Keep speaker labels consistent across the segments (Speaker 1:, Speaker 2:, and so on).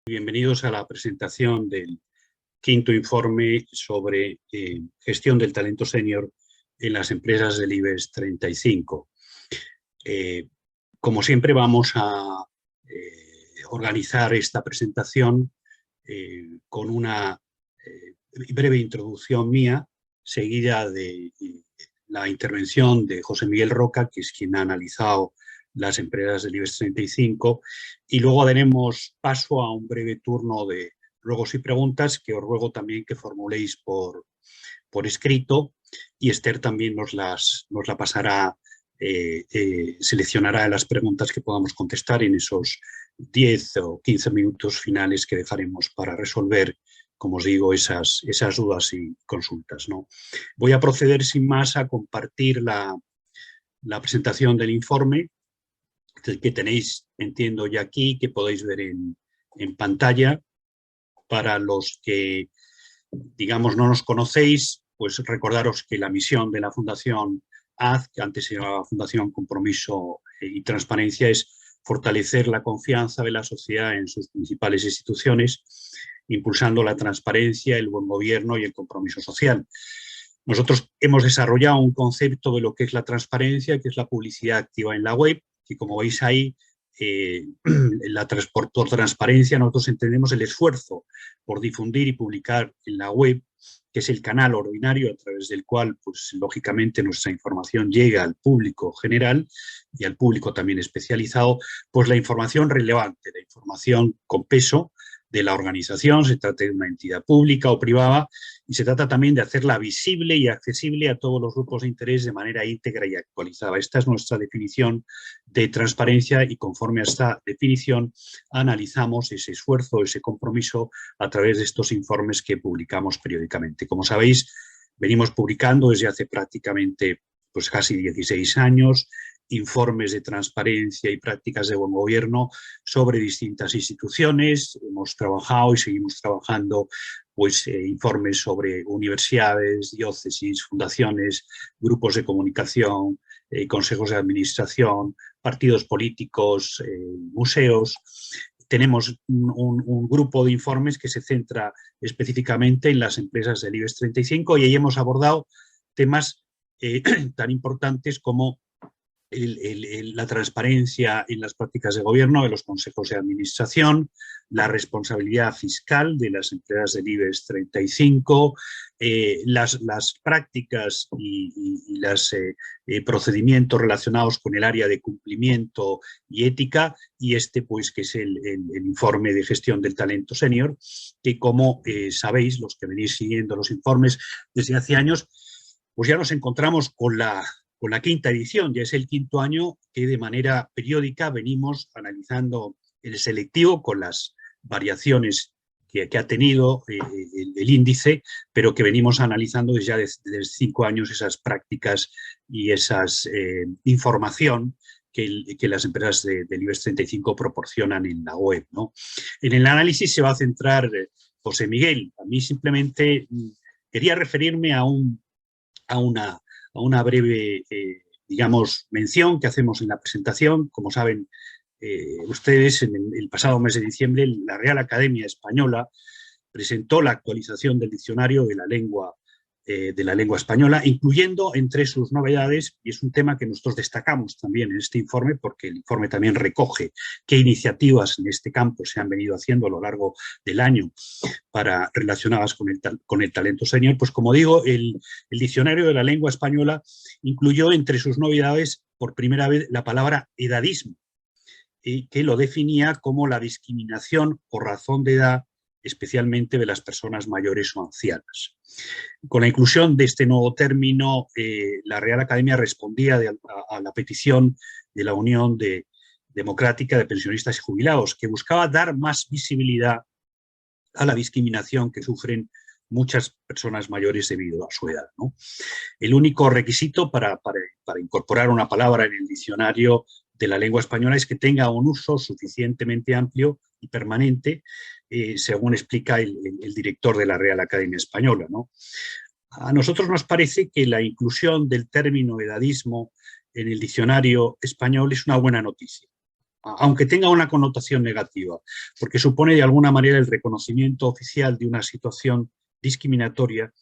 Speaker 1: Bienvenidos a la presentación del quinto informe sobre gestión del talento senior en las empresas del IBEX 35. Como siempre vamos a organizar esta presentación con una breve introducción mía, seguida de la intervención de José Miguel Roca, que es quien ha analizado las empresas del IBEX 35, y luego daremos paso a un breve turno de ruegos y preguntas que os ruego también que formuléis por escrito, y Esther también nos la pasará, seleccionará las preguntas que podamos contestar en esos 10 o 15 minutos finales que dejaremos para resolver, como os digo, esas dudas y consultas, ¿no? Voy a proceder sin más a compartir la presentación del informe, que tenéis, entiendo, ya aquí, que podéis ver en pantalla. Para los que, digamos, no nos conocéis, pues recordaros que la misión de la Fundación AZ, que antes se llamaba Fundación Compromiso y Transparencia, es fortalecer la confianza de la sociedad en sus principales instituciones, impulsando la transparencia, el buen gobierno y el compromiso social. Nosotros hemos desarrollado un concepto de lo que es la transparencia, que es la publicidad activa en la web, que como veis ahí, por transparencia nosotros entendemos el esfuerzo por difundir y publicar en la web, que es el canal ordinario a través del cual, pues lógicamente, nuestra información llega al público general y al público también especializado, pues la información relevante, la información con peso de la organización, se trata de una entidad pública o privada, y se trata también de hacerla visible y accesible a todos los grupos de interés de manera íntegra y actualizada. Esta es nuestra definición de transparencia, y conforme a esta definición analizamos ese esfuerzo, ese compromiso a través de estos informes que publicamos periódicamente. Como sabéis, venimos publicando desde hace prácticamente pues casi 16 años informes de transparencia y prácticas de buen gobierno sobre distintas instituciones. Hemos trabajado y seguimos trabajando pues, informes sobre universidades, diócesis, fundaciones, grupos de comunicación, consejos de administración, partidos políticos, museos. Tenemos un grupo de informes que se centra específicamente en las empresas del IBEX 35, y ahí hemos abordado temas tan importantes como la transparencia en las prácticas de gobierno de los consejos de administración, la responsabilidad fiscal de las empresas del IBEX 35, las prácticas y los procedimientos relacionados con el área de cumplimiento y ética, y pues que es el informe de gestión del talento senior, que como sabéis, los que venís siguiendo los informes desde hace años, pues ya nos encontramos con la quinta edición. Ya es el quinto año que de manera periódica venimos analizando el selectivo con las variaciones que ha tenido el índice, pero que venimos analizando desde 5 años esas prácticas y esa información que las empresas del IBEX 35 proporcionan en la web, ¿no? En el análisis se va a centrar José Miguel. A mí simplemente quería referirme a una breve, digamos, mención que hacemos en la presentación. Como saben ustedes, en el pasado mes de diciembre, la Real Academia Española presentó la actualización del diccionario de la lengua española, incluyendo entre sus novedades, y es un tema que nosotros destacamos también en este informe, porque el informe también recoge qué iniciativas en este campo se han venido haciendo a lo largo del año relacionadas con el talento senior. Pues como digo, el diccionario de la lengua española incluyó entre sus novedades por primera vez la palabra edadismo, que lo definía como la discriminación por razón de edad, especialmente de las personas mayores o ancianas. Con la inclusión de este nuevo término, la Real Academia respondía a la petición de la Unión Democrática de Pensionistas y Jubilados, que buscaba dar más visibilidad a la discriminación que sufren muchas personas mayores debido a su edad, ¿no? El único requisito para incorporar una palabra en el diccionario de la lengua española es que tenga un uso suficientemente amplio y permanente, según explica el director de la Real Academia Española, ¿no? A nosotros nos parece que la inclusión del término edadismo en el diccionario español es una buena noticia. aunque tenga una connotación negativa, porque supone de alguna manera el reconocimiento oficial de una situación discriminatoria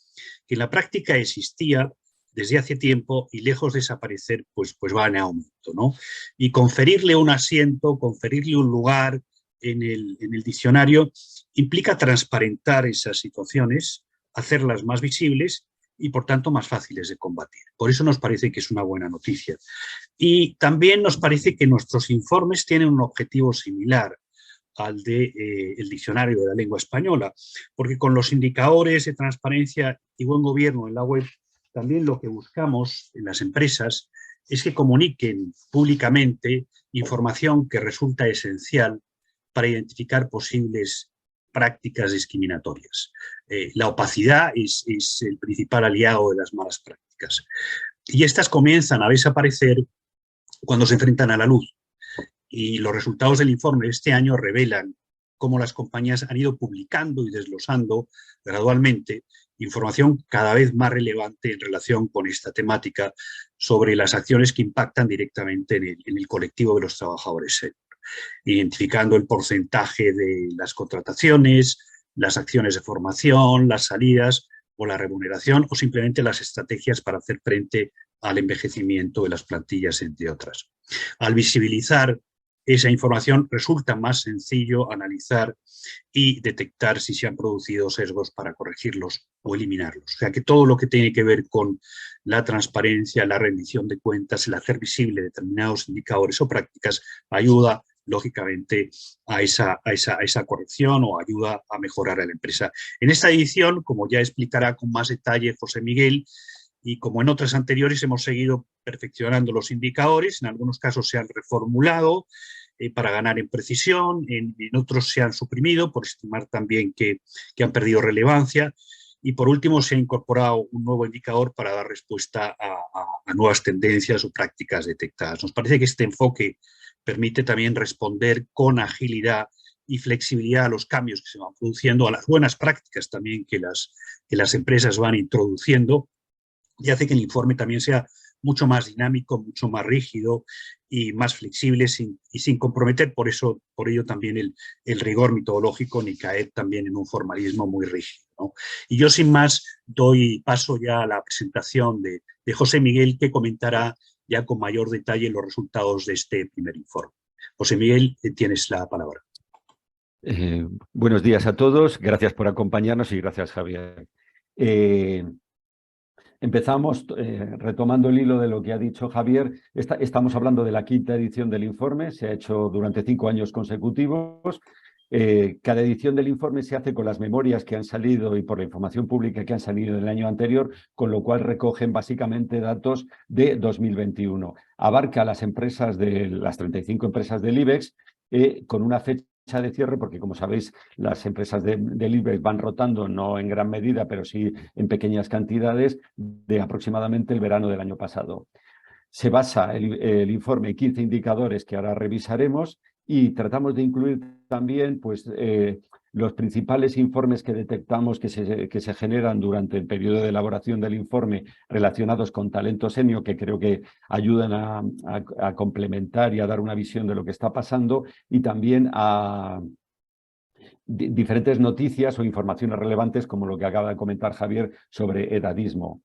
Speaker 1: que en la práctica existía desde hace tiempo y lejos de desaparecer, pues va en aumento, ¿no? Y conferirle un asiento, conferirle un lugar en el diccionario implica transparentar esas situaciones, hacerlas más visibles y, por tanto, más fáciles de combatir. Por eso nos parece que es una buena noticia. Y también nos parece que nuestros informes tienen un objetivo similar al del diccionario de la lengua española, porque con los indicadores de transparencia y buen gobierno en la web, también lo que buscamos en las empresas es que comuniquen públicamente información que resulta esencial para identificar posibles prácticas discriminatorias. La opacidad es el principal aliado de las malas prácticas. Y estas comienzan a desaparecer cuando se enfrentan a la luz. Y los resultados del informe de este año revelan cómo las compañías han ido publicando y desglosando gradualmente información cada vez más relevante en relación con esta temática sobre las acciones que impactan directamente en el colectivo de los trabajadores senior, identificando el porcentaje de las contrataciones, las acciones de formación, las salidas o la remuneración, o simplemente las estrategias para hacer frente al envejecimiento de las plantillas, entre otras. Al visibilizar esa información, resulta más sencillo analizar y detectar si se han producido sesgos para corregirlos o eliminarlos. O sea que todo lo que tiene que ver con la transparencia, la rendición de cuentas, el hacer visible determinados indicadores o prácticas, ayuda lógicamente a esa corrección o ayuda a mejorar a la empresa. En esta edición, como ya explicará con más detalle José Miguel, y como en otras anteriores hemos seguido perfeccionando los indicadores, en algunos casos se han reformulado para ganar en precisión, en otros se han suprimido por estimar también que han perdido relevancia, y por último se ha incorporado un nuevo indicador para dar respuesta a nuevas tendencias o prácticas detectadas. Nos parece que este enfoque permite también responder con agilidad y flexibilidad a los cambios que se van produciendo, a las buenas prácticas también que las empresas van introduciendo, y hace que el informe también sea mucho más dinámico, mucho más rígido y más flexible y sin comprometer por ello también el rigor metodológico ni caer también en un formalismo muy rígido, ¿no? Y yo sin más doy paso ya a la presentación de José Miguel, que comentará ya con mayor detalle los resultados de este primer informe. José Miguel, tienes la palabra.
Speaker 2: Buenos días a todos, gracias por acompañarnos y gracias, Javier. Empezamos retomando el hilo de lo que ha dicho Javier. Estamos hablando de la quinta edición del informe, se ha hecho durante 5 años consecutivos. Cada edición del informe se hace con las memorias que han salido y por la información pública que han salido del año anterior, con lo cual recogen básicamente datos de 2021. Abarca las empresas las 35 empresas del IBEX con una fecha de cierre, porque como sabéis, las empresas del IBEX van rotando, no en gran medida, pero sí en pequeñas cantidades, de aproximadamente el verano del año pasado. Se basa el informe en 15 indicadores que ahora revisaremos y tratamos de incluir también pues, los principales informes que detectamos que se generan durante el periodo de elaboración del informe relacionados con talento senior, que creo que ayudan a complementar y a dar una visión de lo que está pasando, y también a diferentes noticias o informaciones relevantes como lo que acaba de comentar Javier sobre edadismo.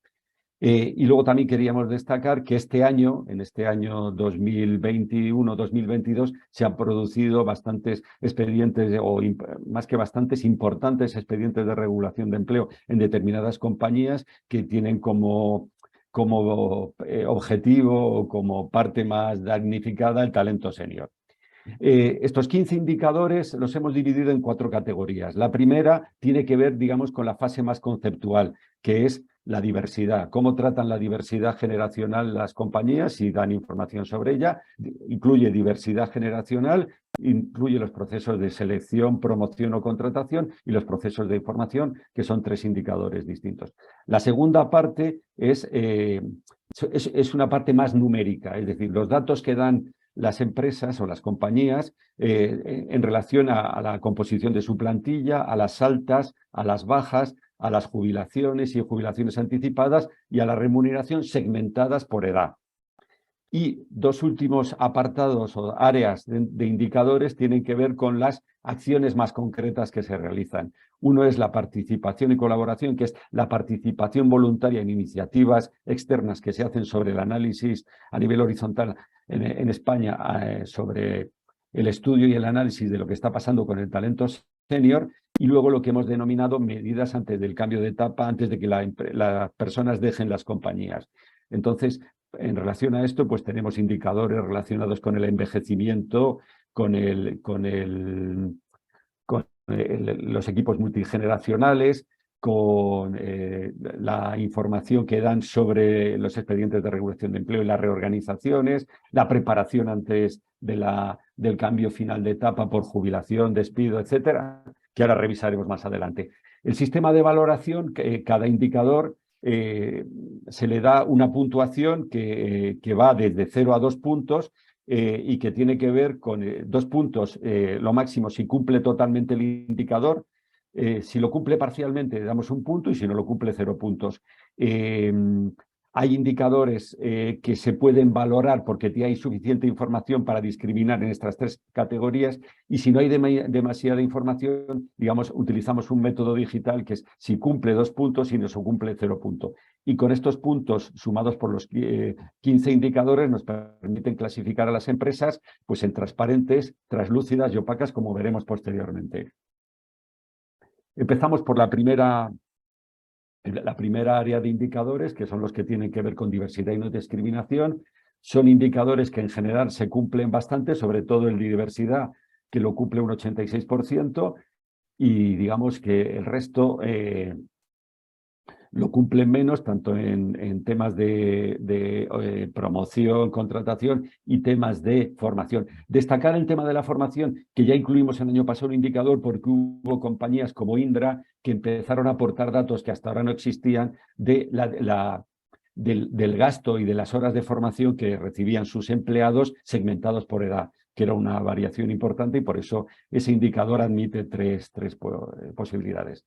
Speaker 2: Y luego también queríamos destacar que en este año 2021-2022, se han producido bastantes expedientes, o más que bastantes, importantes expedientes de regulación de empleo en determinadas compañías que tienen como objetivo o como parte más damnificada el talento senior. Estos 15 indicadores los hemos dividido en 4 categorías. La primera tiene que ver, digamos, con la fase más conceptual, que es la diversidad. Cómo tratan la diversidad generacional las compañías y dan información sobre ella. Incluye diversidad generacional, incluye los procesos de selección, promoción o contratación y los procesos de información, que son 3 indicadores distintos. La segunda parte es una parte más numérica, es decir, los datos que dan las empresas o las compañías en relación a la composición de su plantilla, a las altas, a las bajas, a las jubilaciones y jubilaciones anticipadas y a la remuneración segmentadas por edad. Y dos últimos apartados o áreas de indicadores tienen que ver con las acciones más concretas que se realizan. Uno es la participación y colaboración, que es la participación voluntaria en iniciativas externas que se hacen sobre el análisis a nivel horizontal en España, sobre el estudio y el análisis de lo que está pasando con el talento senior, y luego lo que hemos denominado medidas antes del cambio de etapa, antes de que las personas dejen las compañías. Entonces, en relación a esto, pues tenemos indicadores relacionados con el envejecimiento, con los equipos multigeneracionales, con la información que dan sobre los expedientes de regulación de empleo y las reorganizaciones, la preparación antes del cambio final de etapa por jubilación, despido, etcétera, que ahora revisaremos más adelante. El sistema de valoración, cada indicador se le da una puntuación que va desde 0 a 2 puntos, y que tiene que ver con 2 puntos, lo máximo si cumple totalmente el indicador. Si lo cumple parcialmente, le damos 1 punto, y si no lo cumple, 0 puntos. Hay indicadores que se pueden valorar porque hay suficiente información para discriminar en estas 3 categorías, y si no hay demasiada información, digamos, utilizamos un método digital que es si cumple 2 puntos y no se cumple 0 punto. Y con estos puntos sumados por los 15 indicadores nos permiten clasificar a las empresas pues en transparentes, translúcidas y opacas, como veremos posteriormente. Empezamos por la primera área de indicadores, que son los que tienen que ver con diversidad y no discriminación. Son indicadores que en general se cumplen bastante, sobre todo el de diversidad, que lo cumple un 86%, y digamos que el resto lo cumplen menos, tanto en temas de promoción, contratación y temas de formación. Destacar el tema de la formación, que ya incluimos el año pasado un indicador porque hubo compañías como Indra que empezaron a aportar datos que hasta ahora no existían del gasto y de las horas de formación que recibían sus empleados segmentados por edad, que era una variación importante, y por eso ese indicador admite tres posibilidades.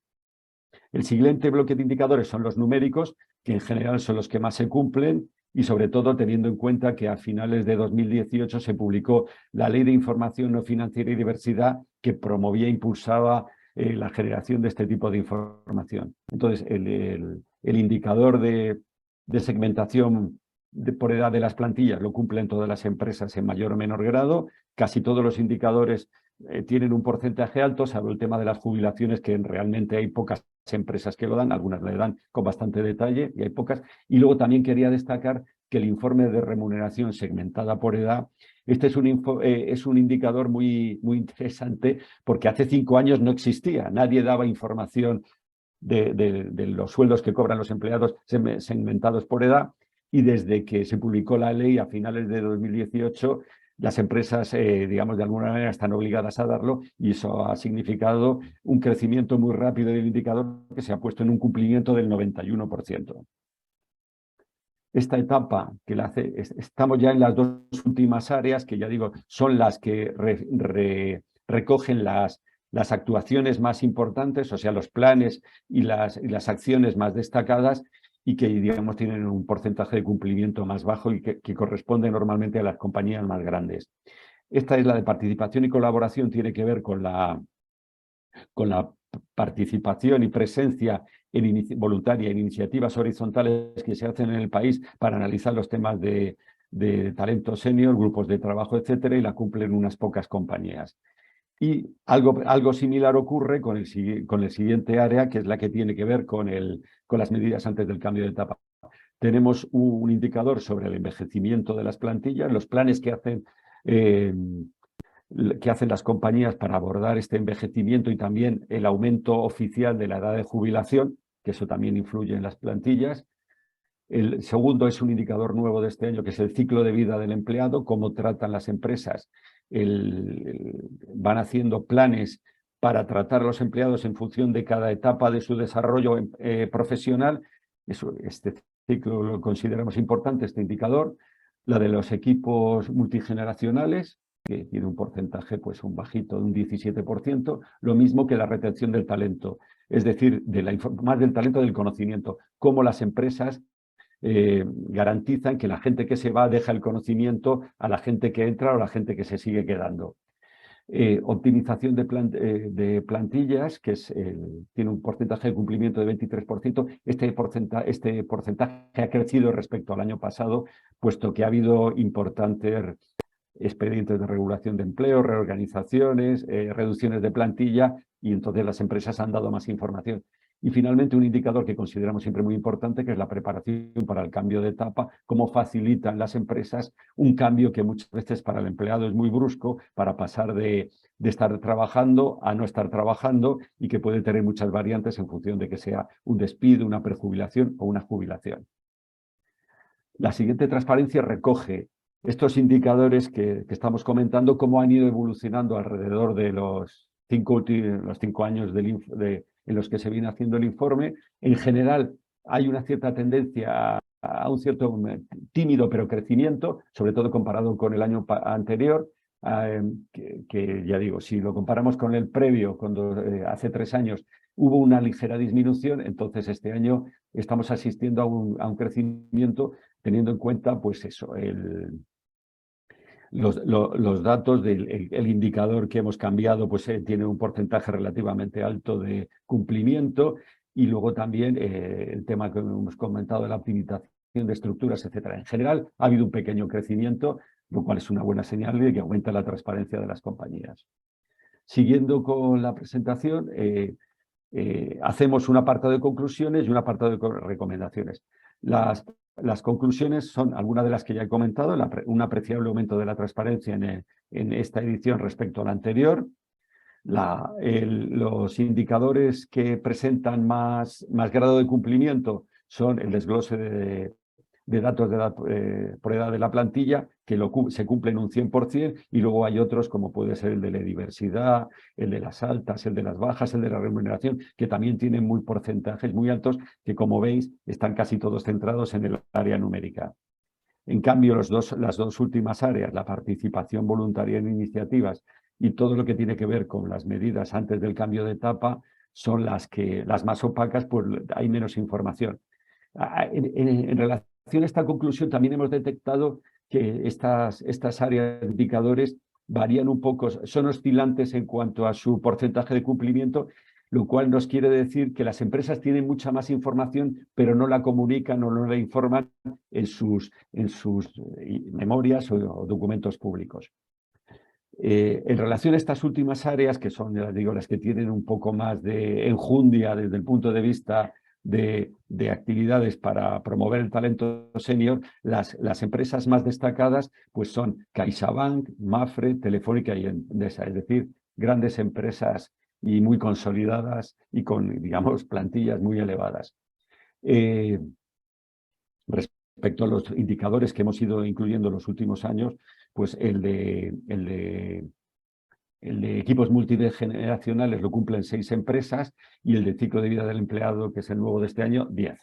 Speaker 2: El siguiente bloque de indicadores son los numéricos, que en general son los que más se cumplen, y sobre todo teniendo en cuenta que a finales de 2018 se publicó la Ley de Información No Financiera y Diversidad, que promovía e impulsaba la generación de este tipo de información. Entonces, el indicador de segmentación por edad de las plantillas lo cumplen todas las empresas en mayor o menor grado. Casi todos los indicadores tienen un porcentaje alto, salvo el tema de las jubilaciones, que realmente hay pocas empresas que lo dan, algunas le dan con bastante detalle y hay pocas. Y luego también quería destacar que el informe de remuneración segmentada por edad, este es un indicador muy interesante, porque hace 5 años no existía, nadie daba información de los sueldos que cobran los empleados segmentados por edad, y desde que se publicó la ley a finales de 2018, las empresas, digamos, de alguna manera están obligadas a darlo, y eso ha significado un crecimiento muy rápido del indicador, que se ha puesto en un cumplimiento del 91%. Esta etapa que la hace, estamos ya en las 2 últimas áreas, que ya digo, son las que recogen las actuaciones más importantes, o sea, los planes y las acciones más destacadas, y que, digamos, tienen un porcentaje de cumplimiento más bajo y que corresponde normalmente a las compañías más grandes. Esta es la de participación y colaboración, tiene que ver con la participación y presencia voluntaria en iniciativas horizontales que se hacen en el país para analizar los temas de talento senior, grupos de trabajo, etcétera, y la cumplen unas pocas compañías. Y algo similar ocurre con el siguiente área, que es la que tiene que ver con las medidas antes del cambio de etapa. Tenemos un indicador sobre el envejecimiento de las plantillas, los planes que hacen las compañías para abordar este envejecimiento, y también el aumento oficial de la edad de jubilación, que eso también influye en las plantillas. El segundo es un indicador nuevo de este año, que es el ciclo de vida del empleado, cómo tratan las empresas. Van haciendo planes para tratar a los empleados en función de cada etapa de su desarrollo profesional. Este ciclo lo consideramos importante, este indicador. La de los equipos multigeneracionales, que tiene un porcentaje, pues un bajito, de un 17%, lo mismo que la retención del talento, es decir, más del talento del conocimiento, cómo las empresas garantizan que la gente que se va deja el conocimiento a la gente que entra o a la gente que se sigue quedando. Optimización de plantillas, que tiene un porcentaje de cumplimiento de 23%. Este porcentaje ha crecido respecto al año pasado, puesto que ha habido importantes expedientes de regulación de empleo, reorganizaciones, reducciones de plantilla, y entonces las empresas han dado más información. Y finalmente, un indicador que consideramos siempre muy importante, que es la preparación para el cambio de etapa, cómo facilitan las empresas un cambio que muchas veces para el empleado es muy brusco, para pasar de estar trabajando a no estar trabajando, y que puede tener muchas variantes en función de que sea un despido, una prejubilación o una jubilación. La siguiente transparencia recoge estos indicadores que estamos comentando, cómo han ido evolucionando alrededor de los 5 años en los que se viene haciendo el informe. En general, hay una cierta tendencia a un cierto tímido pero crecimiento, sobre todo comparado con el año anterior, que ya digo, si lo comparamos con el previo, cuando hace 3 años hubo una ligera disminución, entonces este año estamos asistiendo a un crecimiento, teniendo en cuenta, pues eso, los datos del indicador que hemos cambiado, pues tiene un porcentaje relativamente alto de cumplimiento, y luego también el tema que hemos comentado de la optimización de estructuras, etcétera. En general, ha habido un pequeño crecimiento, lo cual es una buena señal de que aumenta la transparencia de las compañías. Siguiendo con la presentación, hacemos un apartado de conclusiones y un apartado de recomendaciones. Las conclusiones son algunas de las que ya he comentado: un apreciable aumento de la transparencia en esta edición respecto a la anterior. Los indicadores que presentan más grado de cumplimiento son el desglose de datos por edad de la plantilla, que se cumplen un 100%, y luego hay otros, como puede ser el de la diversidad, el de las altas, el de las bajas, el de la remuneración, que también tienen porcentajes muy altos, que, como veis, están casi todos centrados en el área numérica. En cambio, las dos últimas áreas, la participación voluntaria en iniciativas y todo lo que tiene que ver con las medidas antes del cambio de etapa, son las más opacas, pues hay menos información. En relación a esta conclusión, también hemos detectado que estas áreas de indicadores varían un poco, son oscilantes en cuanto a su porcentaje de cumplimiento, lo cual nos quiere decir que las empresas tienen mucha más información, pero no la comunican o no la informan en sus memorias o documentos públicos. En relación a estas últimas áreas, que son, ya digo, las que tienen un poco más de enjundia desde el punto de vista de actividades para promover el talento senior, las empresas más destacadas pues son CaixaBank, Mapfre, Telefónica y Endesa, es decir, grandes empresas y muy consolidadas y con, digamos, plantillas muy elevadas. Respecto a los indicadores que hemos ido incluyendo en los últimos años, pues el de equipos multigeneracionales lo cumplen 6 empresas, y el de ciclo de vida del empleado, que es el nuevo de este año, 10.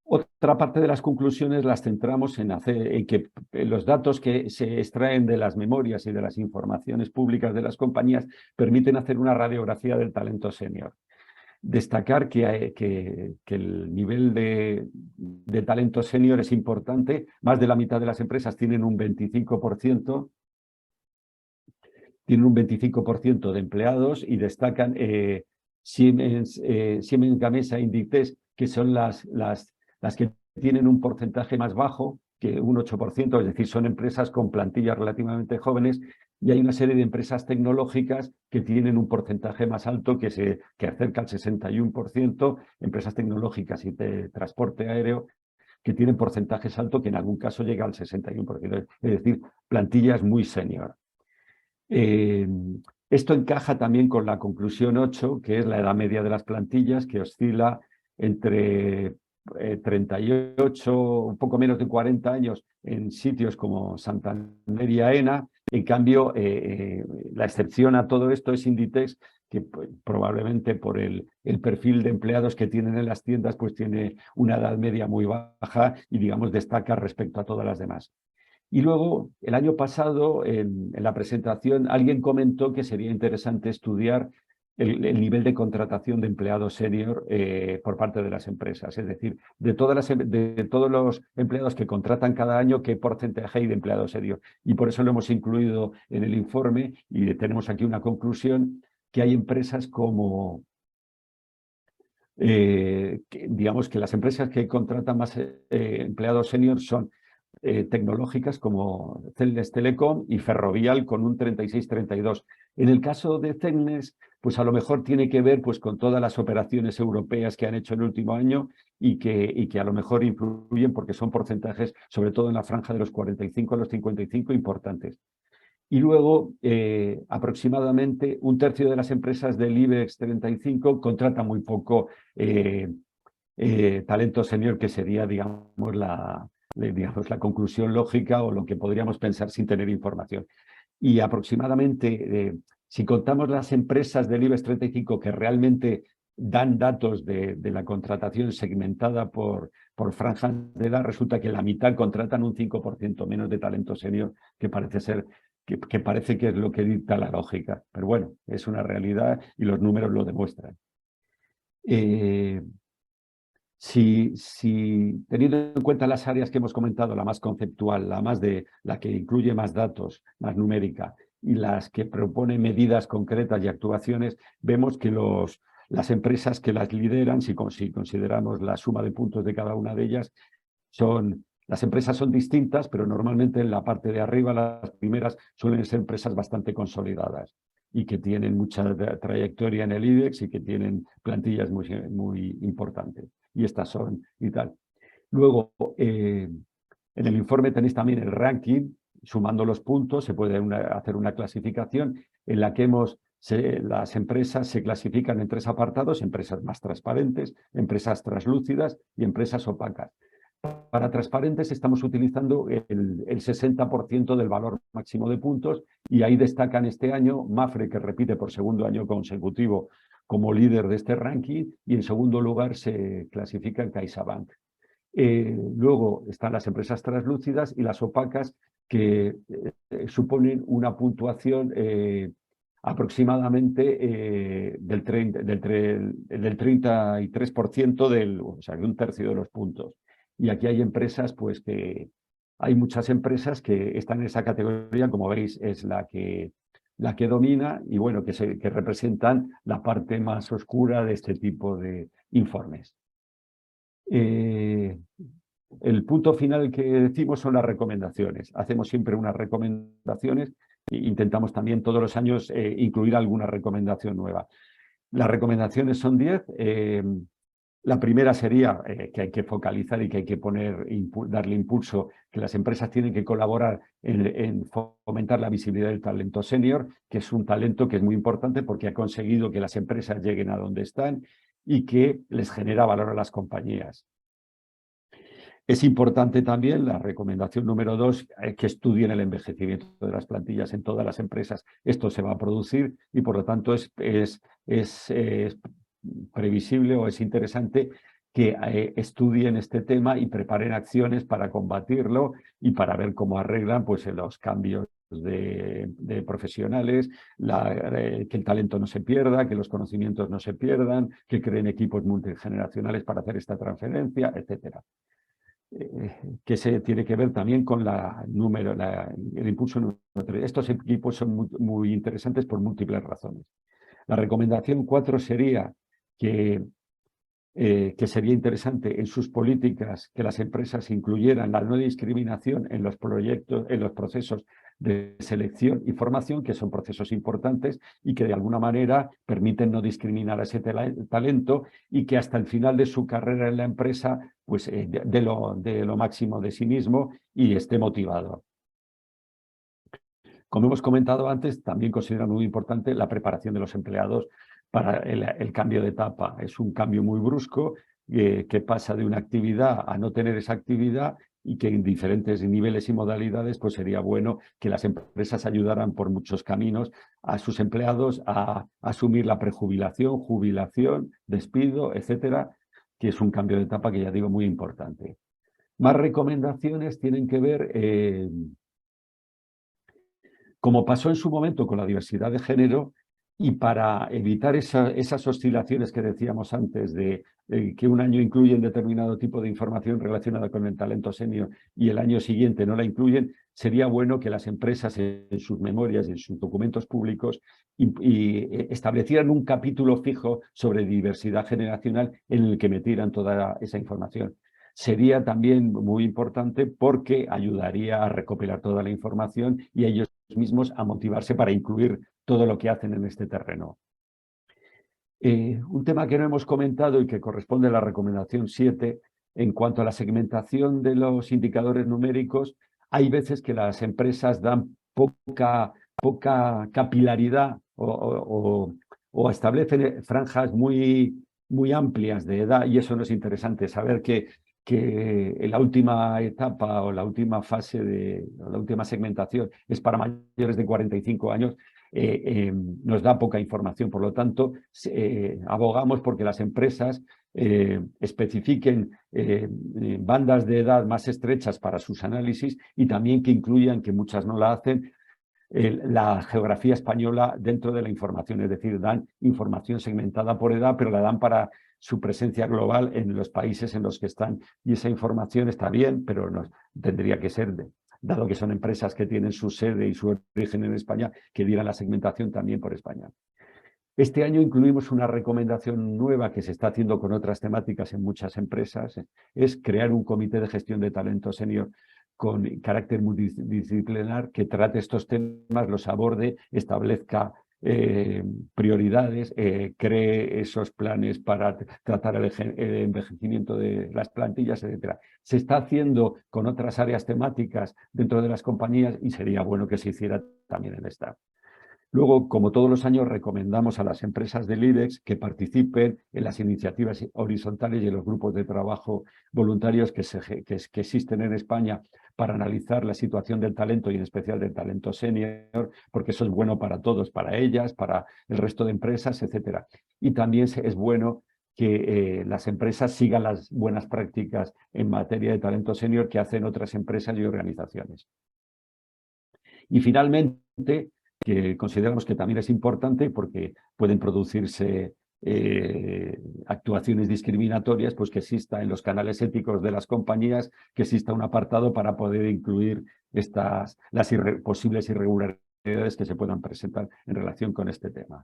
Speaker 2: Otra parte de las conclusiones las centramos en que los datos que se extraen de las memorias y de las informaciones públicas de las compañías permiten hacer una radiografía del talento senior. Destacar que el nivel de talento senior es importante. Más de la mitad de las empresas tienen un 25%. Tienen un 25% de empleados, y destacan Siemens Gamesa e Inditex, que son las que tienen un porcentaje más bajo, que un 8%, es decir, son empresas con plantillas relativamente jóvenes, y hay una serie de empresas tecnológicas que tienen un porcentaje más alto, que acerca al 61%, empresas tecnológicas y de transporte aéreo, que tienen porcentajes altos, que en algún caso llega al 61%, es decir, plantillas muy senior. Esto encaja también con la conclusión 8, que es la edad media de las plantillas, que oscila entre 38, un poco menos de 40 años en sitios como Santander y Aena. En cambio, la excepción a todo esto es Inditex, que probablemente por el perfil de empleados que tienen en las tiendas, pues tiene una edad media muy baja y, digamos, destaca respecto a todas las demás. Y luego, el año pasado, en la presentación, alguien comentó que sería interesante estudiar el nivel de contratación de empleados senior por parte de las empresas. Es decir, de todos los empleados que contratan cada año, qué porcentaje hay de empleados senior. Y por eso lo hemos incluido en el informe y tenemos aquí una conclusión, que hay empresas como... digamos que las empresas que contratan más empleados senior son tecnológicas como Celnes Telecom y Ferrovial con un 36-32. En el caso de Celnes, pues a lo mejor tiene que ver pues, con todas las operaciones europeas que han hecho en el último año y que a lo mejor influyen porque son porcentajes, sobre todo en la franja de los 45 a los 55, importantes. Y luego, aproximadamente un tercio de las empresas del IBEX 35 contratan muy poco talento senior, que sería, digamos, la conclusión lógica o lo que podríamos pensar sin tener información. Y aproximadamente, si contamos las empresas del IBEX 35 que realmente dan datos de la contratación segmentada por franjas de edad, resulta que la mitad contratan un 5% menos de talento senior, que parece ser que parece que es lo que dicta la lógica. Pero bueno, es una realidad y los números lo demuestran. Si teniendo en cuenta las áreas que hemos comentado, la más conceptual, la que incluye más datos, más numérica, y las que propone medidas concretas y actuaciones, vemos que las empresas que las lideran, si consideramos la suma de puntos de cada una de ellas, las empresas son distintas, pero normalmente en la parte de arriba, las primeras suelen ser empresas bastante consolidadas y que tienen mucha trayectoria en el IBEX y que tienen plantillas muy importantes. Y estas son y tal. Luego, en el informe tenéis también el ranking, sumando los puntos, se puede hacer una clasificación en la que las empresas se clasifican en 3 apartados: empresas más transparentes, empresas translúcidas y empresas opacas. Para transparentes estamos utilizando el 60% del valor máximo de puntos, y ahí destacan este año Mapfre, que repite por segundo año consecutivo como líder de este ranking, y en segundo lugar se clasifica en CaixaBank. Luego están las empresas translúcidas y las opacas, que suponen una puntuación aproximadamente del 33%, o sea, de un tercio de los puntos. Y aquí hay empresas, pues que hay muchas empresas que están en esa categoría, como veis, es la que domina, y bueno, que representan la parte más oscura de este tipo de informes. El punto final que decimos son las recomendaciones. Hacemos siempre unas recomendaciones e intentamos también todos los años incluir alguna recomendación nueva. Las recomendaciones son 10. La primera sería que hay que focalizar y que hay que darle impulso, que las empresas tienen que colaborar en fomentar la visibilidad del talento senior, que es un talento que es muy importante porque ha conseguido que las empresas lleguen a donde están y que les genera valor a las compañías. Es importante también la recomendación número 2, que estudien el envejecimiento de las plantillas en todas las empresas. Esto se va a producir y, por lo tanto, es previsible o es interesante que estudien este tema y preparen acciones para combatirlo y para ver cómo arreglan pues, los cambios de profesionales, que el talento no se pierda, que los conocimientos no se pierdan, que creen equipos multigeneracionales para hacer esta transferencia, etcétera. Que se tiene que ver también con el impulso número 3. Estos equipos son muy interesantes por múltiples razones. La recomendación 4 sería que sería interesante en sus políticas que las empresas incluyeran la no discriminación en los procesos de selección y formación, que son procesos importantes y que de alguna manera permiten no discriminar a ese talento, y que hasta el final de su carrera en la empresa pues, de lo máximo de sí mismo y esté motivado. Como hemos comentado antes, también considero muy importante la preparación de los empleados para el cambio de etapa. Es un cambio muy brusco que pasa de una actividad a no tener esa actividad, y que en diferentes niveles y modalidades pues sería bueno que las empresas ayudaran por muchos caminos a sus empleados a asumir la prejubilación, jubilación, despido, etcétera, que es un cambio de etapa que ya digo muy importante. Más recomendaciones tienen que ver, como pasó en su momento con la diversidad de género, Y para evitar esas oscilaciones que decíamos antes de que un año incluyen determinado tipo de información relacionada con el talento senior y el año siguiente no la incluyen, sería bueno que las empresas en sus memorias y en sus documentos públicos establecieran un capítulo fijo sobre diversidad generacional en el que metieran toda esa información. Sería también muy importante porque ayudaría a recopilar toda la información y a ellos mismos a motivarse para incluir todo lo que hacen en este terreno. Un tema que no hemos comentado y que corresponde a la recomendación 7, en cuanto a la segmentación de los indicadores numéricos, hay veces que las empresas dan poca capilaridad o establecen franjas muy amplias de edad, y eso no es interesante. Saber que en la última etapa o la última fase o la última segmentación es para mayores de 45 años, nos da poca información. Por lo tanto, abogamos porque las empresas especifiquen bandas de edad más estrechas para sus análisis y también que incluyan, que muchas no la hacen, la geografía española dentro de la información. Es decir, dan información segmentada por edad, pero la dan para su presencia global en los países en los que están. Y esa información está bien, pero no, tendría que ser, dado que son empresas que tienen su sede y su origen en España, que dieran la segmentación también por España. Este año incluimos una recomendación nueva que se está haciendo con otras temáticas en muchas empresas, es crear un comité de gestión de talento senior con carácter multidisciplinar que trate estos temas, los aborde, establezca prioridades, cree esos planes para tratar el envejecimiento de las plantillas, etc. Se está haciendo con otras áreas temáticas dentro de las compañías y sería bueno que se hiciera también en esta. Luego, como todos los años, recomendamos a las empresas del IBEX que participen en las iniciativas horizontales y en los grupos de trabajo voluntarios que existen en España para analizar la situación del talento y en especial del talento senior, porque eso es bueno para todos, para ellas, para el resto de empresas, etc. Y también es bueno que las empresas sigan las buenas prácticas en materia de talento senior que hacen otras empresas y organizaciones. Y finalmente, que consideramos que también es importante porque pueden producirse actuaciones discriminatorias, pues que exista en los canales éticos de las compañías, que exista un apartado para poder incluir las posibles irregularidades que se puedan presentar en relación con este tema.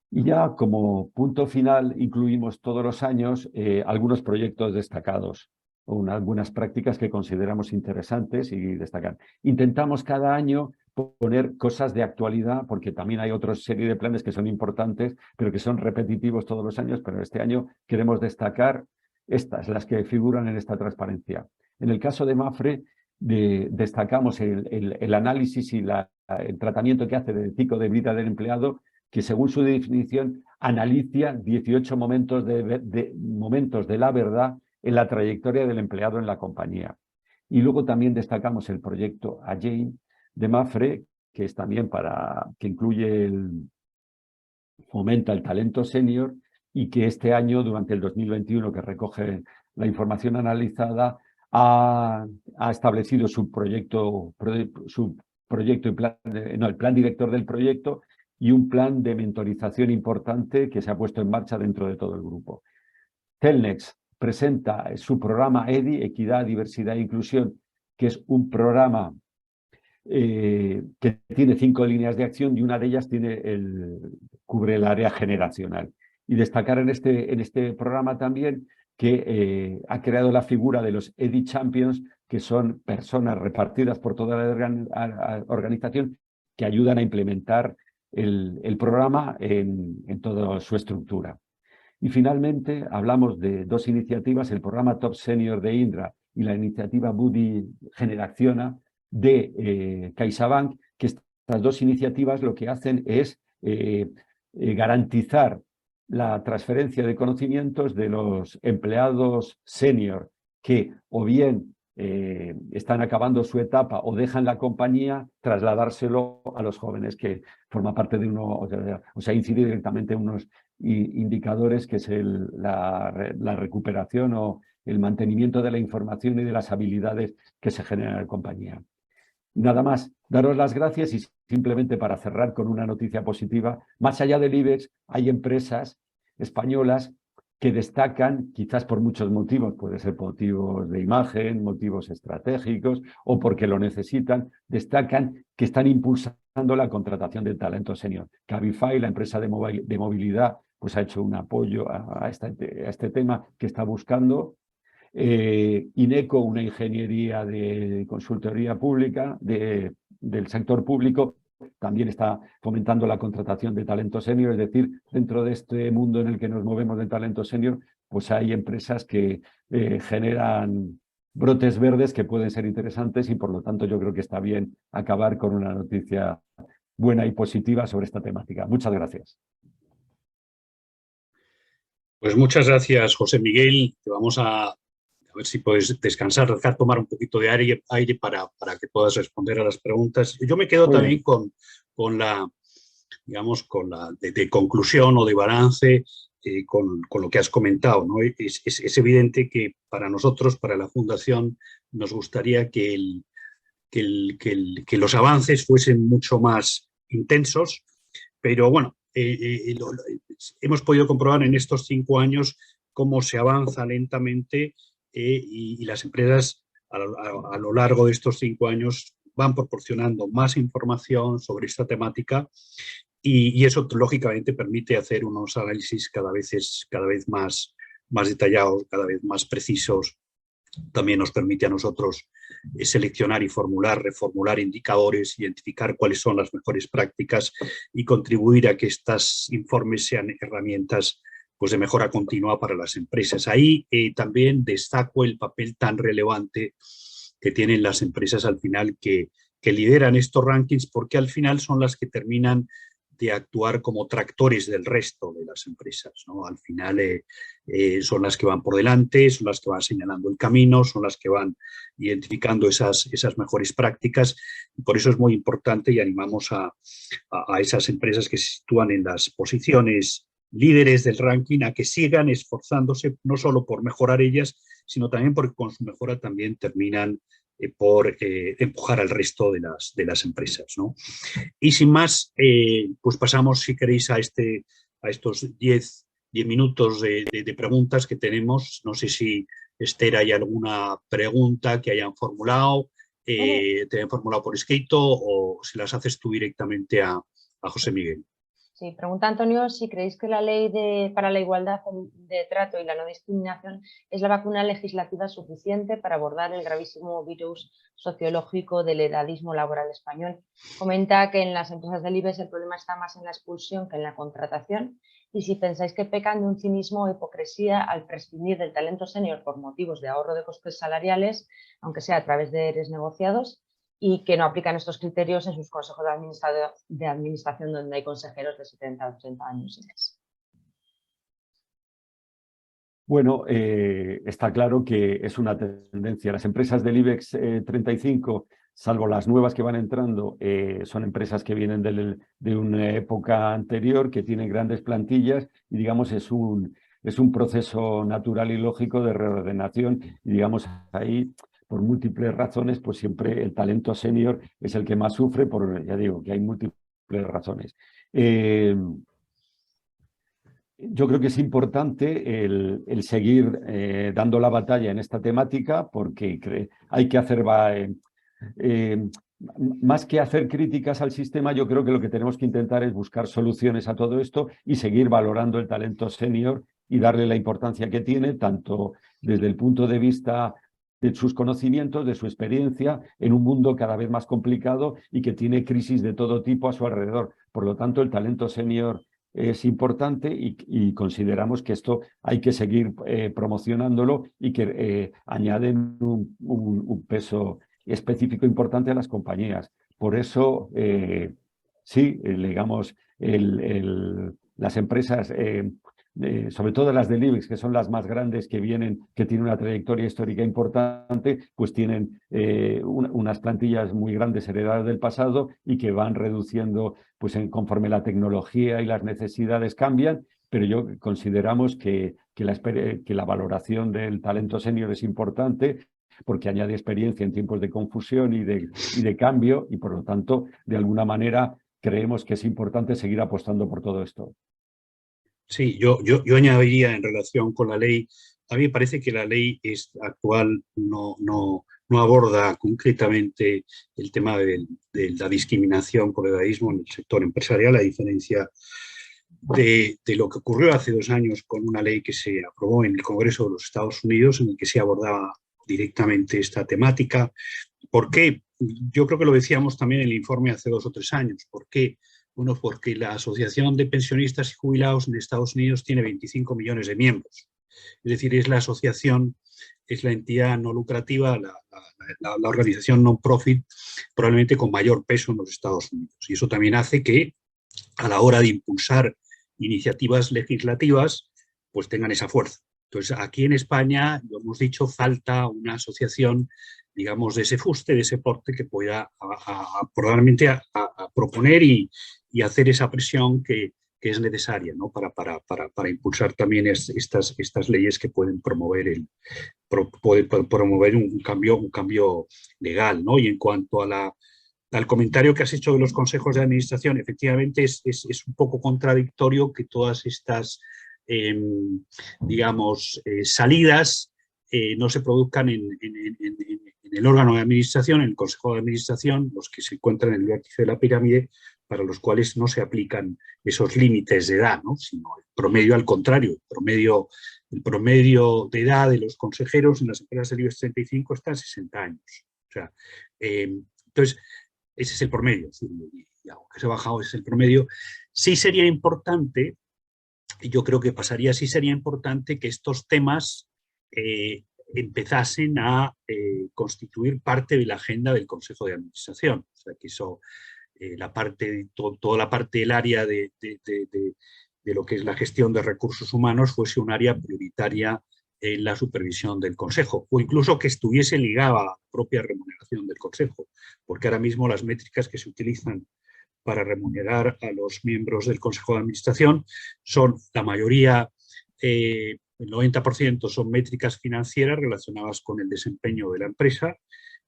Speaker 2: Y ya como punto final incluimos todos los años algunos proyectos destacados o algunas prácticas que consideramos interesantes y destacar. Intentamos cada año poner cosas de actualidad, porque también hay otra serie de planes que son importantes, pero que son repetitivos todos los años, pero este año queremos destacar las que figuran en esta transparencia. En el caso de Mapfre, destacamos el análisis y el tratamiento que hace del ciclo de vida del empleado, que según su definición analiza 18 momentos de la verdad en la trayectoria del empleado en la compañía. Y luego también destacamos el proyecto Agile de Mapfre, que es también que incluye fomenta el talento senior y que este año, durante el 2021, que recoge la información analizada, ha establecido su proyecto y plan, el plan director del proyecto y un plan de mentorización importante que se ha puesto en marcha dentro de todo el grupo. Telnex presenta su programa EDI, Equidad, Diversidad e Inclusión, que es un programa que tiene 5 líneas de acción y una de ellas cubre el área generacional. Y destacar en este programa también que ha creado la figura de los EDI Champions, que son personas repartidas por toda la organización que ayudan a implementar el programa en toda su estructura. Y finalmente hablamos de 2 iniciativas, el programa Top Senior de Indra y la iniciativa Buddy Generaciona de CaixaBank, que estas 2 iniciativas lo que hacen es garantizar la transferencia de conocimientos de los empleados senior que o bien están acabando su etapa o dejan la compañía, trasladárselo a los jóvenes, que forma parte de incide directamente en unos indicadores que es la recuperación o el mantenimiento de la información y de las habilidades que se generan en la compañía. Nada más, daros las gracias y si simplemente para cerrar con una noticia positiva, más allá del IBEX hay empresas españolas que destacan, quizás por muchos motivos, puede ser motivos de imagen, motivos estratégicos o porque lo necesitan, destacan que están impulsando la contratación de talento senior. Cabify, la empresa de movilidad, pues ha hecho un apoyo a este tema que está buscando. INECO, una ingeniería de consultoría pública del sector público, también está fomentando la contratación de talento senior, es decir, dentro de este mundo en el que nos movemos de talento senior, pues hay empresas que generan brotes verdes que pueden ser interesantes y por lo tanto yo creo que está bien acabar con una noticia buena y positiva sobre esta temática. Muchas gracias.
Speaker 1: Pues muchas gracias, José Miguel. Te vamos a ver si puedes descansar, dejar tomar un poquito de aire para que puedas responder a las preguntas. Yo me quedo también con la, digamos, con la de conclusión o de balance con lo que has comentado, ¿no? Es evidente que para nosotros, para la Fundación, nos gustaría que los avances fuesen mucho más intensos, pero bueno, hemos podido comprobar en estos 5 años cómo se avanza lentamente y las empresas a lo largo de estos 5 años van proporcionando más información sobre esta temática y eso lógicamente permite hacer unos análisis cada vez más detallados, cada vez más precisos. También nos permite a nosotros seleccionar y reformular indicadores, identificar cuáles son las mejores prácticas y contribuir a que estos informes sean herramientas pues, de mejora continua para las empresas. Ahí también destaco el papel tan relevante que tienen las empresas al final que lideran estos rankings, porque al final son las que terminan de actuar como tractores del resto de las empresas, ¿no? Al final son las que van por delante, son las que van señalando el camino, son las que van identificando esas mejores prácticas. Y por eso es muy importante y animamos a esas empresas que se sitúan en las posiciones líderes del ranking a que sigan esforzándose no solo por mejorar ellas, sino también porque con su mejora también terminan por empujar al resto de las empresas, ¿no? Y sin más, pues pasamos, si queréis, a estos 10 minutos de preguntas que tenemos. No sé si, Esther, hay alguna pregunta que hayan formulado, te hayan formulado por escrito o si las haces tú directamente a José Miguel.
Speaker 3: Sí, pregunta Antonio si creéis que la ley para la igualdad de trato y la no discriminación es la vacuna legislativa suficiente para abordar el gravísimo virus sociológico del edadismo laboral español. Comenta que en las empresas del IBEX el problema está más en la expulsión que en la contratación y si pensáis que pecan de un cinismo o hipocresía al prescindir del talento senior por motivos de ahorro de costes salariales, aunque sea a través de ERES negociados, y que no aplican estos criterios en sus consejos de administración donde hay consejeros de 70 o 80 años y más.
Speaker 2: Bueno, está claro que es una tendencia. Las empresas del IBEX 35, salvo las nuevas que van entrando, son empresas que vienen de una época anterior, que tienen grandes plantillas y, digamos, es un proceso natural y lógico de reordenación y, digamos, ahí por múltiples razones, pues siempre el talento senior es el que más sufre, ya digo, que hay múltiples razones. Yo creo que es importante el seguir dando la batalla en esta temática porque hay que hacer, más que hacer críticas al sistema, yo creo que lo que tenemos que intentar es buscar soluciones a todo esto y seguir valorando el talento senior y darle la importancia que tiene, tanto desde el punto de vista de sus conocimientos, de su experiencia en un mundo cada vez más complicado y que tiene crisis de todo tipo a su alrededor. Por lo tanto, el talento senior es importante y consideramos que esto hay que seguir promocionándolo y que añaden un peso específico importante a las compañías. Por eso, sí, digamos, las empresas, sobre todo las del IBEX, que son las más grandes que tienen una trayectoria histórica importante, pues tienen unas plantillas muy grandes heredadas del pasado y que van reduciendo pues conforme la tecnología y las necesidades cambian, pero consideramos que la valoración del talento senior es importante porque añade experiencia en tiempos de confusión y de cambio, y por lo tanto, de alguna manera, creemos que es importante seguir apostando por todo esto.
Speaker 1: Sí, yo añadiría en relación con la ley, a mí me parece que la ley actual no aborda concretamente el tema de la discriminación por edadismo en el sector empresarial, a diferencia de lo que ocurrió hace 2 años con una ley que se aprobó en el Congreso de los Estados Unidos, en el que se abordaba directamente esta temática. ¿Por qué? Yo creo que lo decíamos también en el informe hace 2 o 3 años. ¿Por qué? Bueno, porque la Asociación de Pensionistas y Jubilados en Estados Unidos tiene 25 millones de miembros. Es decir, es la asociación, es la entidad no lucrativa, la organización non-profit probablemente con mayor peso en los Estados Unidos. Y eso también hace que a la hora de impulsar iniciativas legislativas, pues tengan esa fuerza. Entonces, aquí en España, lo hemos dicho, falta una asociación, digamos, de ese fuste, de ese porte, que pueda probablemente a proponer y hacer esa presión que es necesaria, ¿no? para impulsar también estas leyes que pueden promover un cambio legal, ¿no? Y en cuanto al comentario que has hecho de los consejos de administración, efectivamente es un poco contradictorio que todas estas, salidas no se produzcan en el órgano de administración, en el consejo de administración, los que se encuentran en el vértice de la pirámide, para los cuales no se aplican esos límites de edad, ¿no? Sino el promedio, al contrario, el promedio de edad de los consejeros en las empresas del IBEX 35 está en 60 años. O sea, entonces, ese es el promedio, y aunque se ha bajado, ese es el promedio. Sí sería importante, y yo creo que pasaría, sí sería importante que estos temas empezasen a constituir parte de la agenda del Consejo de Administración. O sea, que eso, toda la parte del área de lo que es la gestión de recursos humanos fuese un área prioritaria en la supervisión del Consejo, o incluso que estuviese ligada a la propia remuneración del Consejo, porque ahora mismo las métricas que se utilizan para remunerar a los miembros del Consejo de Administración son, la mayoría, el 90% son métricas financieras relacionadas con el desempeño de la empresa,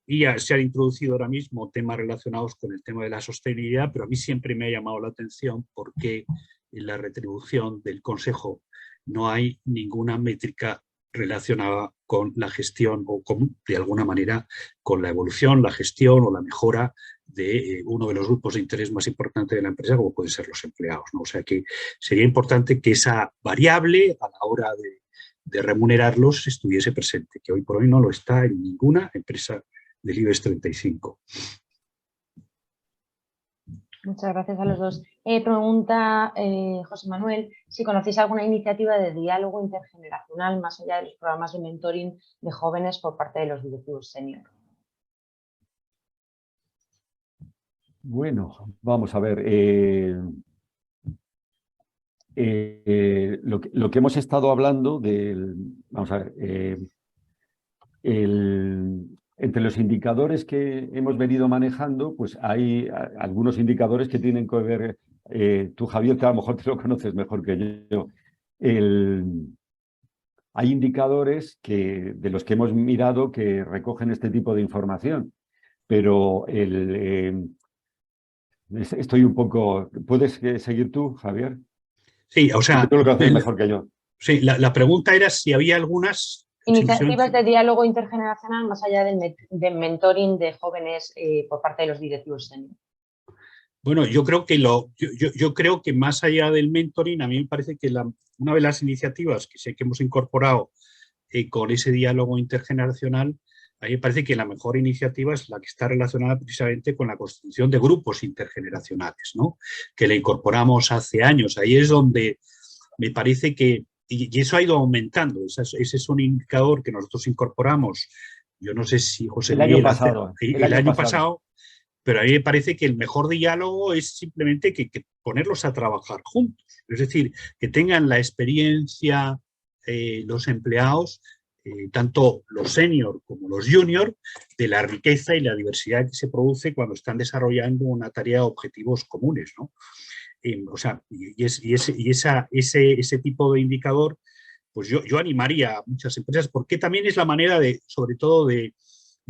Speaker 1: y se han introducido ahora mismo temas relacionados con el tema de la sostenibilidad, pero a mí siempre me ha llamado la atención porque en la retribución del Consejo no hay ninguna métrica relacionada con la gestión o de alguna manera con la evolución, la gestión o la mejora de uno de los grupos de interés más importantes de la empresa, como pueden ser los empleados, ¿no? O sea que sería importante que esa variable a la hora de remunerarlos estuviese presente, que hoy por hoy no lo está en ninguna empresa del IBEX 35.
Speaker 3: Muchas gracias a los dos. Pregunta José Manuel si conocéis alguna iniciativa de diálogo intergeneracional más allá de los programas de mentoring de jóvenes por parte de los directivos senior.
Speaker 2: Bueno, vamos a ver. Lo que hemos estado hablando vamos a ver, entre los indicadores que hemos venido manejando, pues hay algunos indicadores que tienen que ver, tú Javier, que a lo mejor te lo conoces mejor que yo. Hay indicadores de los que hemos mirado que recogen este tipo de información, pero estoy un poco... ¿Puedes seguir tú, Javier?
Speaker 1: Sí, o sea...
Speaker 2: Tú lo conoces mejor que yo.
Speaker 1: Sí, la pregunta era si había algunas...
Speaker 3: Iniciativas de diálogo intergeneracional más allá del mentoring de jóvenes por parte de los directivos senior.
Speaker 1: Bueno, yo creo que más allá del mentoring, a mí me parece que una de las iniciativas que sé que hemos incorporado con ese diálogo intergeneracional, a mí me parece que la mejor iniciativa es la que está relacionada precisamente con la constitución de grupos intergeneracionales, ¿no? Que la incorporamos hace años. Ahí es donde me parece que, y eso ha ido aumentando, ese es un indicador que nosotros incorporamos, yo no sé si José Miguel... El año pasado, pero a mí me parece que el mejor diálogo es simplemente que ponerlos a trabajar juntos. Es decir, que tengan la experiencia los empleados, tanto los senior como los junior, de la riqueza y la diversidad que se produce cuando están desarrollando una tarea de objetivos comunes, ¿no? O sea, ese tipo de indicador pues yo animaría a muchas empresas, porque también es la manera de, sobre todo, de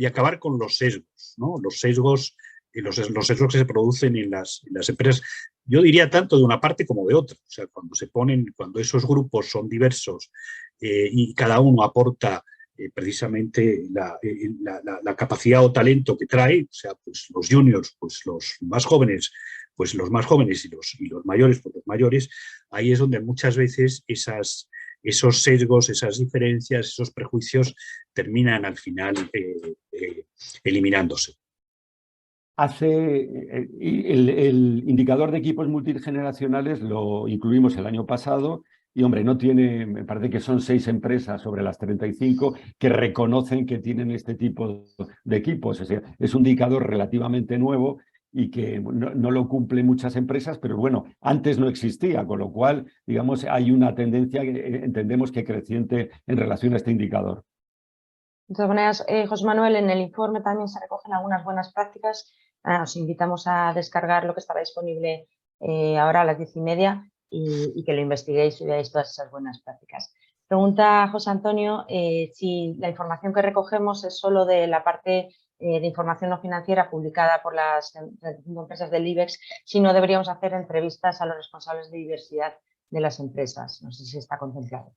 Speaker 1: acabar con los sesgos, ¿no? Los sesgos que se producen en las empresas. Yo diría tanto de una parte como de otra. O sea, cuando esos grupos son diversos y cada uno aporta precisamente la capacidad o talento que trae, o sea, pues los juniors, pues los más jóvenes y los mayores, pues los mayores, ahí es donde muchas veces esos sesgos, esas diferencias, esos prejuicios terminan al final eliminándose.
Speaker 2: El indicador de equipos multigeneracionales lo incluimos el año pasado y, hombre, me parece que son 6 empresas sobre las 35 que reconocen que tienen este tipo de equipos. O sea, es un indicador relativamente nuevo y que no lo cumplen muchas empresas, pero bueno, antes no existía, con lo cual, digamos, hay una tendencia, entendemos que creciente en relación a este indicador.
Speaker 3: De todas maneras, José Manuel, en el informe también se recogen algunas buenas prácticas. Os invitamos a descargar lo que estará disponible ahora a las 10:30 y que lo investiguéis y veáis todas esas buenas prácticas. Pregunta José Antonio si la información que recogemos es solo de la parte de información no financiera publicada por las empresas del IBEX, si no deberíamos hacer entrevistas a los responsables de diversidad de las empresas. No sé si está contemplado.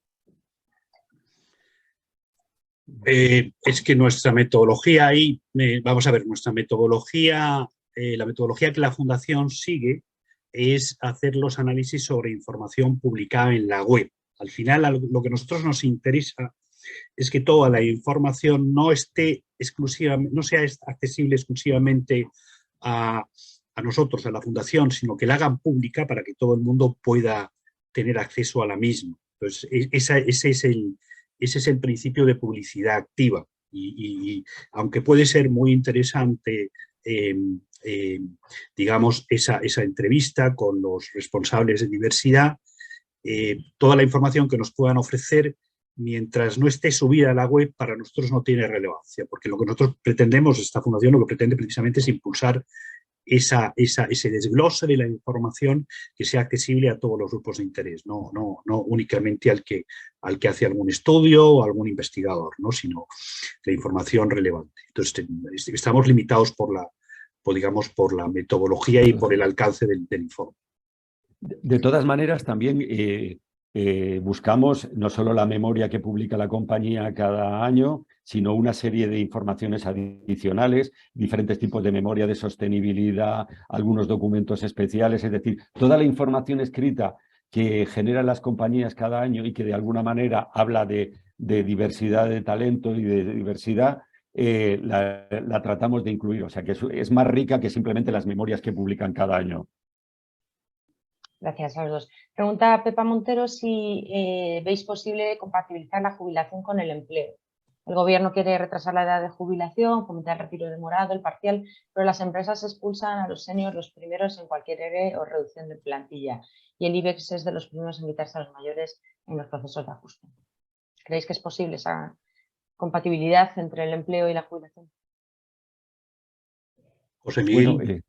Speaker 1: Es que nuestra metodología ahí, vamos a ver, nuestra metodología, la metodología que la Fundación sigue es hacer los análisis sobre información publicada en la web. Al final, lo que a nosotros nos interesa es que toda la información no sea accesible exclusivamente a nosotros, a la Fundación, sino que la hagan pública para que todo el mundo pueda tener acceso a la misma. Entonces, ese es el principio de publicidad activa y aunque puede ser muy interesante, digamos, esa entrevista con los responsables de diversidad, toda la información que nos puedan ofrecer, mientras no esté subida a la web, para nosotros no tiene relevancia, porque lo que nosotros pretendemos, esta fundación lo que pretende precisamente es impulsar ese desglose de la información que sea accesible a todos los grupos de interés, no únicamente al que hace algún estudio o algún investigador, ¿no? Sino la información relevante. Entonces, estamos limitados por la metodología y por el alcance del informe.
Speaker 2: De todas maneras, también buscamos no solo la memoria que publica la compañía cada año, sino una serie de informaciones adicionales, diferentes tipos de memoria de sostenibilidad, algunos documentos especiales, es decir, toda la información escrita que generan las compañías cada año y que de alguna manera habla de diversidad de talento y de diversidad, la tratamos de incluir. O sea, que es más rica que simplemente las memorias que publican cada año.
Speaker 3: Gracias a los dos. Pregunta Pepa Montero si veis posible compatibilizar la jubilación con el empleo. El gobierno quiere retrasar la edad de jubilación, fomentar el retiro demorado, el parcial, pero las empresas expulsan a los seniors los primeros en cualquier ERE o reducción de plantilla. Y el IBEX es de los primeros en invitarse a los mayores en los procesos de ajuste. ¿Creéis que es posible esa compatibilidad entre el empleo y la jubilación?
Speaker 1: José Miguel.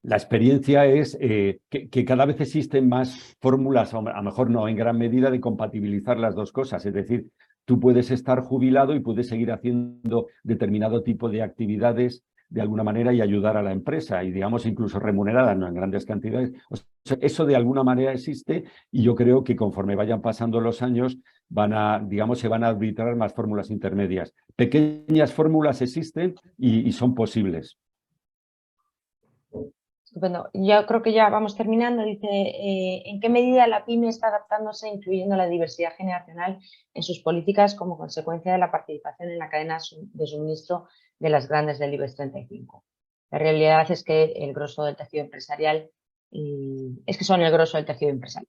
Speaker 2: La experiencia es que cada vez existen más fórmulas, a lo mejor no en gran medida, de compatibilizar las dos cosas. Es decir, tú puedes estar jubilado y puedes seguir haciendo determinado tipo de actividades de alguna manera y ayudar a la empresa, y digamos incluso remuneradas, no en grandes cantidades. O sea, eso de alguna manera existe y yo creo que conforme vayan pasando los años se van a arbitrar más fórmulas intermedias. Pequeñas fórmulas existen y son posibles.
Speaker 3: Estupendo. Yo creo que ya vamos terminando. Dice, ¿en qué medida la PYME está adaptándose, incluyendo la diversidad generacional en sus políticas como consecuencia de la participación en la cadena de suministro de las grandes del IBEX 35? La realidad es que el grosso del tejido empresarial son el grosso del tejido empresarial.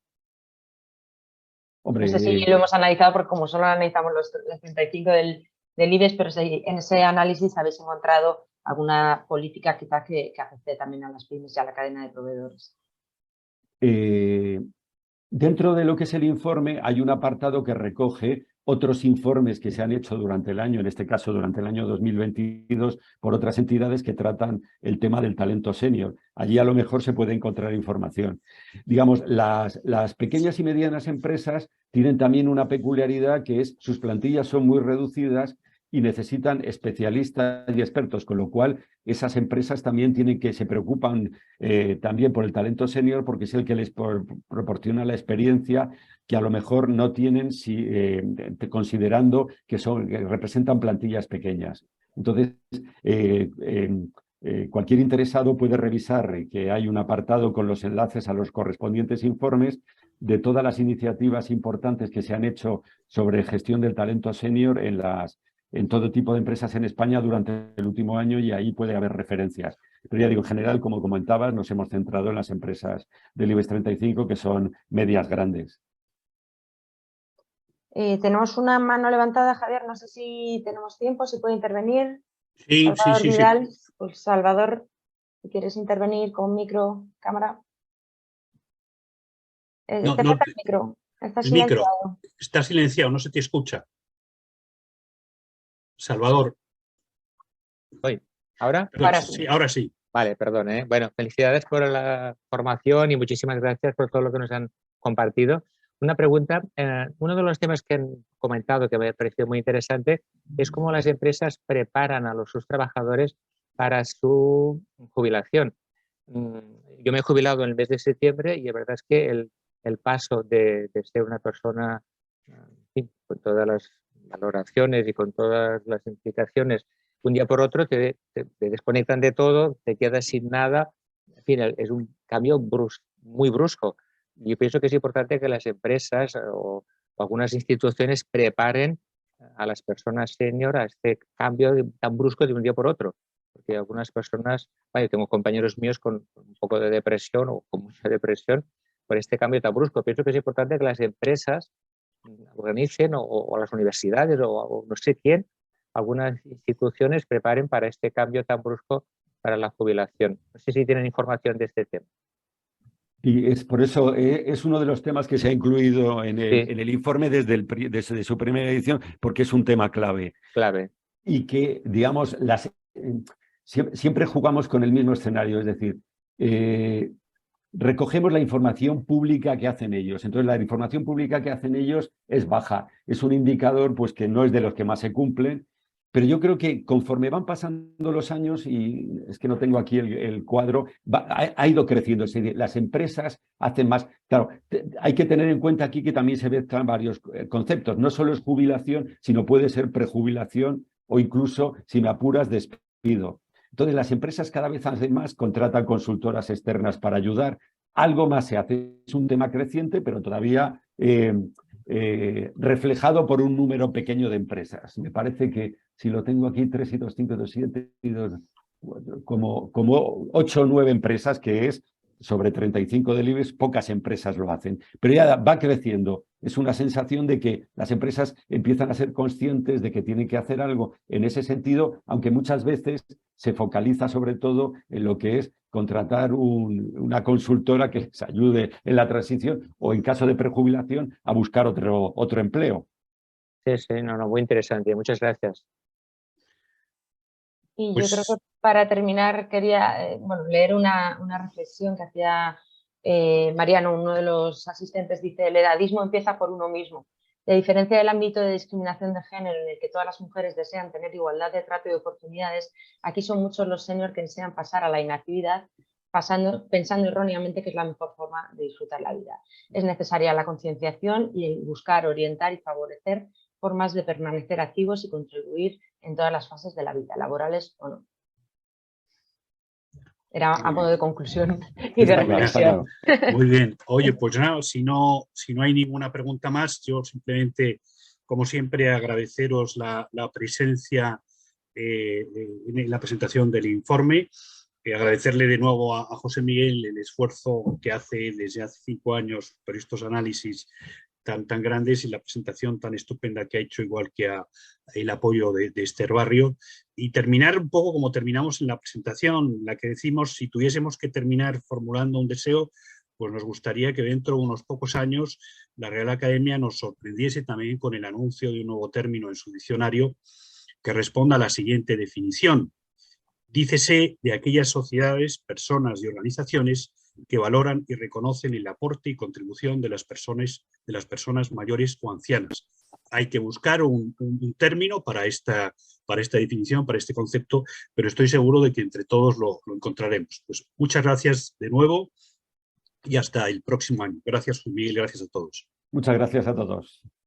Speaker 2: Hombre,
Speaker 3: no sé si lo hemos analizado, porque como solo analizamos los 35 del IBEX, pero si en ese análisis habéis encontrado alguna política quizá que afecte también a las pymes y a la cadena de proveedores.
Speaker 2: Dentro de lo que es el informe hay un apartado que recoge otros informes que se han hecho durante el año, en este caso durante el año 2022, por otras entidades que tratan el tema del talento senior. allí a lo mejor se puede encontrar información. Digamos, las pequeñas y medianas empresas tienen también una peculiaridad, que es sus plantillas son muy reducidas y necesitan especialistas y expertos, con lo cual esas empresas también se preocupan también por el talento senior, porque es el que les proporciona la experiencia que a lo mejor no tienen considerando que representan plantillas pequeñas. Entonces, cualquier interesado puede revisar que hay un apartado con los enlaces a los correspondientes informes de todas las iniciativas importantes que se han hecho sobre gestión del talento senior en todo tipo de empresas en España durante el último año, y ahí puede haber referencias. Pero ya digo, en general, como comentabas, nos hemos centrado en las empresas del IBEX 35, que son medias grandes.
Speaker 3: Tenemos una mano levantada, Javier, no sé si tenemos tiempo, si puede intervenir.
Speaker 1: Sí,
Speaker 3: Salvador
Speaker 1: sí.
Speaker 3: Vidal. Pues Salvador, si quieres intervenir con micro, cámara. Te falta el micro. Está silenciado.
Speaker 1: Está silenciado, no se te escucha. Salvador.
Speaker 4: ¿Ahora?
Speaker 1: Sí, ahora sí.
Speaker 4: Vale, perdón. Bueno, felicidades por la formación y muchísimas gracias por todo lo que nos han compartido. Una pregunta, uno de los temas que han comentado que me ha parecido muy interesante es cómo las empresas preparan a sus trabajadores para su jubilación. Yo me he jubilado en el mes de septiembre y la verdad es que el paso de ser una persona, con todas las valoraciones y con todas las implicaciones, un día por otro te desconectan de todo, te quedas sin nada. En fin, es un cambio muy brusco. Yo pienso que es importante que las empresas o algunas instituciones preparen a las personas senior a este cambio tan brusco de un día por otro. Porque algunas personas, yo tengo compañeros míos con un poco de depresión o con mucha depresión por este cambio tan brusco. Pienso que es importante que las empresas organicen o las universidades o no sé quién, algunas instituciones preparen para este cambio tan brusco para la jubilación. No sé si tienen información de este tema.
Speaker 2: Y es por eso es uno de los temas que se ha incluido en el informe desde su primera edición, porque es un tema clave. Y que, digamos, siempre jugamos con el mismo escenario, es decir, recogemos la información pública que hacen ellos. Entonces, la información pública que hacen ellos es baja. Es un indicador, pues, que no es de los que más se cumplen. Pero yo creo que conforme van pasando los años, y es que no tengo aquí el cuadro, ha ido creciendo. Es decir, las empresas hacen más. Claro, hay que tener en cuenta aquí que también se mezclan varios conceptos. No solo es jubilación, sino puede ser prejubilación o incluso, si me apuras, despido. Entonces, las empresas cada vez hacen más, contratan consultoras externas para ayudar. Algo más se hace. Es un tema creciente, pero todavía reflejado por un número pequeño de empresas. Me parece que si lo tengo aquí, 3 y 2, 5 y 2, 7 y 2, como 8 o 9 empresas, que es sobre 35 del IBEX, pocas empresas lo hacen. Pero ya va creciendo. Es una sensación de que las empresas empiezan a ser conscientes de que tienen que hacer algo en ese sentido, aunque muchas veces se focaliza sobre todo en lo que es contratar una consultora que les ayude en la transición o, en caso de prejubilación, a buscar otro empleo.
Speaker 4: Sí, muy interesante. Muchas gracias.
Speaker 3: Y yo creo que para terminar quería leer una reflexión que hacía Mariano, uno de los asistentes. Dice: el edadismo empieza por uno mismo. A diferencia del ámbito de discriminación de género, en el que todas las mujeres desean tener igualdad de trato y oportunidades, aquí son muchos los seniors que desean pasar a la inactividad, pensando erróneamente que es la mejor forma de disfrutar la vida. Es necesaria la concienciación y buscar, orientar y favorecer formas de permanecer activos y contribuir en todas las fases de la vida, laborales o no. Era a modo de conclusión y de reflexión.
Speaker 1: Muy bien. Oye, pues nada, si no hay ninguna pregunta más, yo simplemente, como siempre, agradeceros la presencia en la presentación del informe. Agradecerle de nuevo a José Miguel el esfuerzo que hace desde hace 5 años por estos análisis tan grandes y la presentación tan estupenda que ha hecho, igual que el apoyo de Esther Barrio. Y terminar un poco como terminamos en la presentación, la que decimos, si tuviésemos que terminar formulando un deseo, pues nos gustaría que dentro de unos pocos años la Real Academia nos sorprendiese también con el anuncio de un nuevo término en su diccionario que responda a la siguiente definición: Dícese de aquellas sociedades, personas y organizaciones que valoran y reconocen el aporte y contribución de las personas mayores o ancianas. Hay que buscar un término para esta definición, para este concepto, pero estoy seguro de que entre todos lo encontraremos. Pues muchas gracias de nuevo y hasta el próximo año. Gracias, Miguel, gracias a todos.
Speaker 2: Muchas gracias a todos.